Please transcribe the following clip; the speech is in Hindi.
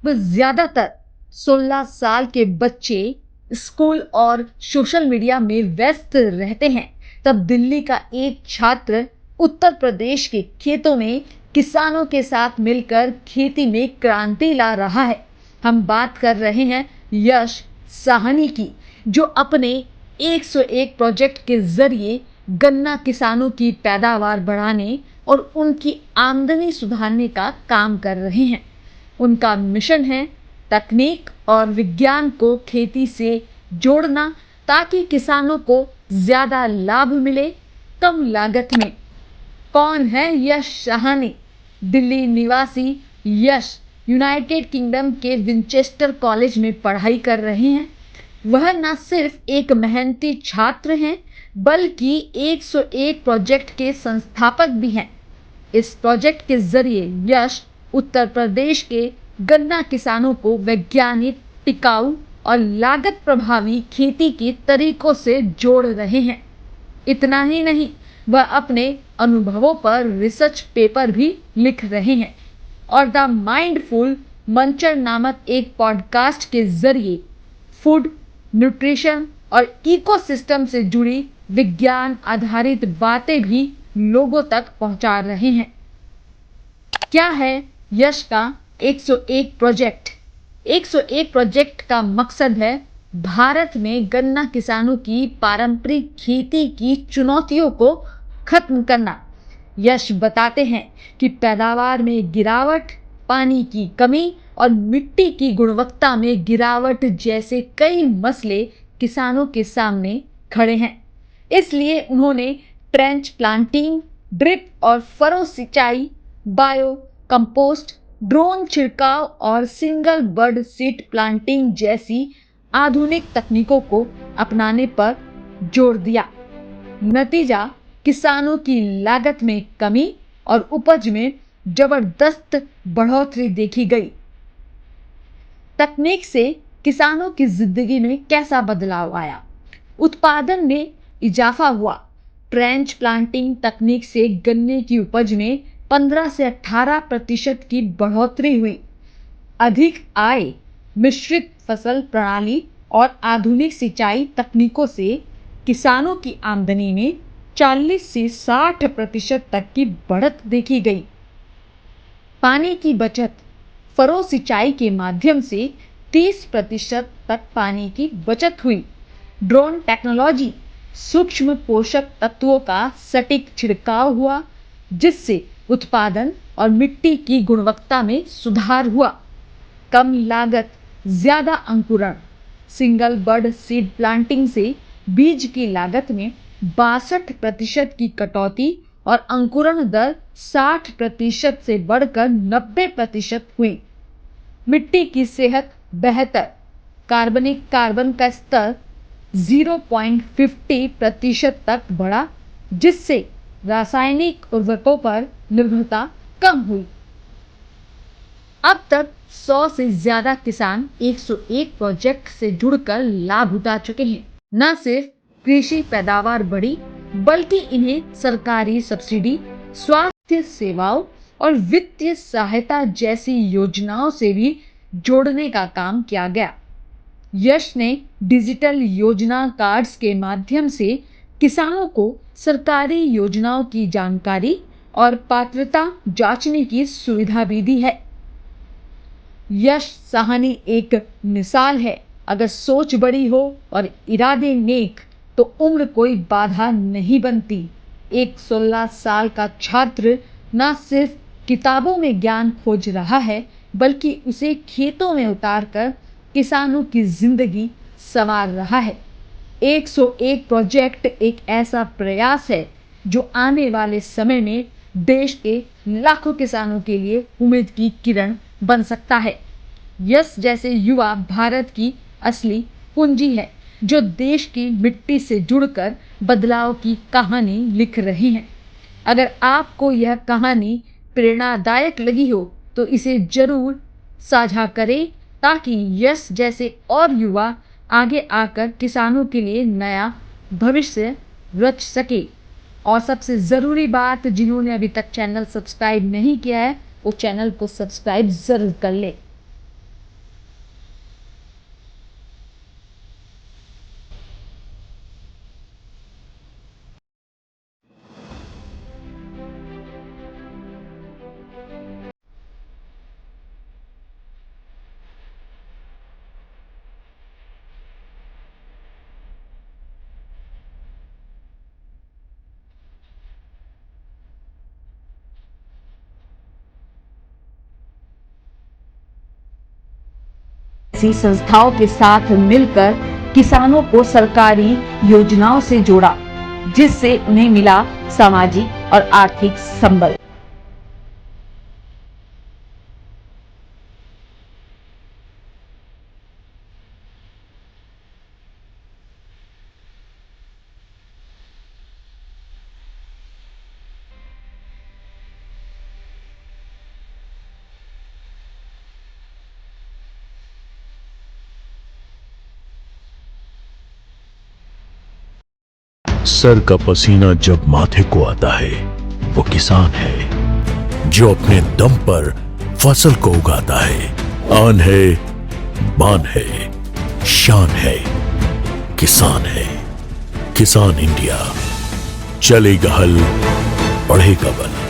वह ज्यादातर 16 साल के बच्चे स्कूल और सोशल मीडिया में व्यस्त रहते हैं, तब दिल्ली का एक छात्र उत्तर प्रदेश के खेतों में किसानों के साथ मिलकर खेती में क्रांति ला रहा है। हम बात कर रहे हैं यश साहनी की, जो अपने 101 प्रोजेक्ट के जरिए गन्ना किसानों की पैदावार बढ़ाने और उनकी आमदनी सुधारने का काम कर रहे हैं। उनका मिशन है तकनीक और विज्ञान को खेती से जोड़ना, ताकि किसानों को ज्यादा लाभ मिले कम लागत में। कौन है यश साहनी? दिल्ली निवासी यश यूनाइटेड किंगडम के विंचेस्टर कॉलेज में पढ़ाई कर रहे हैं। वह न सिर्फ एक मेहनती छात्र हैं, बल्कि 101 प्रोजेक्ट के संस्थापक भी हैं। इस प्रोजेक्ट के जरिए यश उत्तर प्रदेश के गन्ना किसानों को वैज्ञानिक, टिकाऊ और लागत प्रभावी खेती के तरीकों से जोड़ रहे हैं। इतना ही नहीं, वह अपने अनुभवों पर रिसर्च पेपर भी लिख रहे हैं और द माइंडफुल मंचर नामक एक पॉडकास्ट के जरिए फूड, न्यूट्रिशन और इकोसिस्टम से जुड़ी विज्ञान आधारित बातें भी लोगों तक पहुंचा रहे हैं। क्या है यश का 101 प्रोजेक्ट? 101 प्रोजेक्ट का मकसद है भारत में गन्ना किसानों की पारंपरिक खेती की चुनौतियों को खत्म करना। यश बताते हैं कि पैदावार में गिरावट, पानी की कमी और मिट्टी की गुणवत्ता में गिरावट जैसे कई मसले किसानों के सामने खड़े हैं। इसलिए उन्होंने ट्रेंच प्लांटिंग, ड्रिप और फरो सिंचाई, बायो कंपोस्ट, ड्रोन छिड़काव और सिंगल बर्ड सीड प्लांटिंग जैसी आधुनिक तकनीकों को अपनाने पर जोर दिया। नतीजा, किसानों की लागत में कमी और उपज में जबरदस्त बढ़ोतरी देखी गई। तकनीक से किसानों की जिंदगी में कैसा बदलाव आया? उत्पादन में इजाफा हुआ। ट्रेंच प्लांटिंग तकनीक से गन्ने की उपज में 15 से 18% की बढ़ोतरी हुई। अधिक आय, मिश्रित फसल प्रणाली और आधुनिक सिंचाई तकनीकों से किसानों की आमदनी में 40 से 60% तक की बढ़त देखी गई। पानी की बचत, फरो सिंचाई के माध्यम से 30% तक पानी की बचत हुई। ड्रोन टेक्नोलॉजी, सूक्ष्म पोषक तत्वों का सटीक छिड़काव हुआ, जिससे उत्पादन और मिट्टी की गुणवत्ता में सुधार हुआ। कम लागत, ज्यादा अंकुरण, सिंगल बर्ड सीड प्लांटिंग से बीज की लागत में 62% की कटौती और अंकुरण दर 60% से बढ़कर 90% हुई। मिट्टी की सेहत बेहतर, कार्बन का स्तर 0.50% तक बढ़ा, जिससे रासायनिक उर्वरकों पर निर्भरता कम हुई। अब तक 100 से ज्यादा किसान 101 प्रोजेक्ट से जुड़कर लाभ उठा चुके हैं। न सिर्फ कृषि पैदावार बढ़ी, बल्कि इन्हें सरकारी सब्सिडी, स्वास्थ्य सेवाओं और वित्तीय सहायता जैसी योजनाओं से भी जोड़ने का काम किया गया। यश ने डिजिटल योजना कार्ड्स के माध्यम से किसानों को सरकारी योजनाओं की जानकारी और पात्रता जांचने की सुविधा भी दी है। यश साहनी एक मिसाल है। अगर सोच बड़ी हो और इरादे नेक, तो उम्र कोई बाधा नहीं बनती। एक 16 साल का छात्र न सिर्फ किताबों में ज्ञान खोज रहा है, बल्कि उसे खेतों में उतारकर किसानों की जिंदगी संवार रहा है। 101 प्रोजेक्ट एक ऐसा प्रयास है जो आने वाले समय में देश के लाखों किसानों के लिए उम्मीद की किरण बन सकता है। यश जैसे युवा भारत की असली पूंजी है, जो देश की मिट्टी से जुड़कर बदलाव की कहानी लिख रही हैं। अगर आपको यह कहानी प्रेरणादायक लगी हो, तो इसे जरूर साझा करें, ताकि यश जैसे और युवा आगे आकर किसानों के लिए नया भविष्य रच सके। और सबसे ज़रूरी बात, जिन्होंने अभी तक चैनल सब्सक्राइब नहीं किया है, वो चैनल को सब्सक्राइब ज़रूर कर ले। जैसी संस्थाओं के साथ मिलकर किसानों को सरकारी योजनाओं से जोड़ा, जिससे उन्हें मिला सामाजिक और आर्थिक संबल। सर का पसीना जब माथे को आता है वो किसान है जो अपने दम पर फसल को उगाता है। आन है, बान है, शान है, किसान है। किसान इंडिया, चलेगा हल, बढ़ेगा बल।